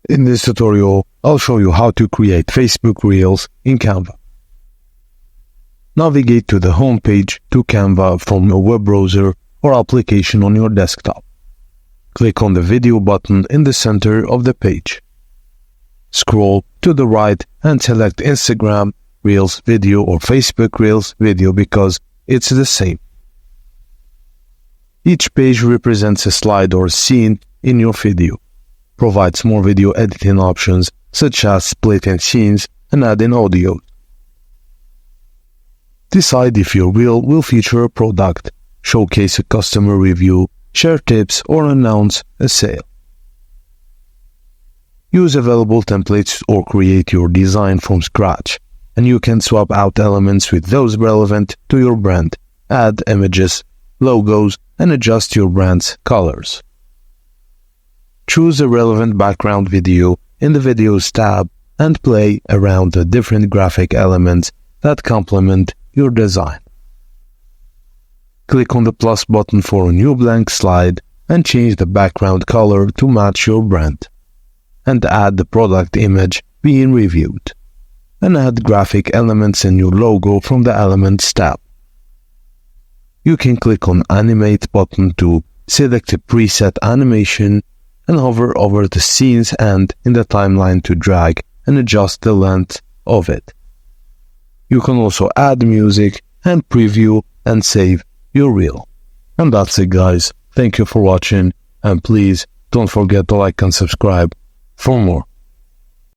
In this tutorial, I'll show you how to create Facebook Reels in Canva. Navigate to the home page to Canva from a web browser or application on your desktop. Click on the video button in the center of the page. Scroll to the right and select Instagram Reels video or Facebook Reels video because it's the same. Each page represents a slide or scene in your video. Provides more video editing options such as splitting scenes and adding audio. Decide if your reel will feature a product, showcase a customer review, share tips, or announce a sale. Use available templates or create your design from scratch, and you can swap out elements with those relevant to your brand, add images, logos, and adjust your brand's colors. Choose a relevant background video in the Videos tab and play around the different graphic elements that complement your design. Click on the plus button for a new blank slide and change the background color to match your brand. And add the product image being reviewed. And add graphic elements in your logo from the Elements tab. You can click on Animate button to select a preset animation and hover over the scene's end in the timeline to drag and adjust the length of it. You can also add music and preview and save your reel. And that's it, guys. Thank you for watching, and please don't forget to like and subscribe for more.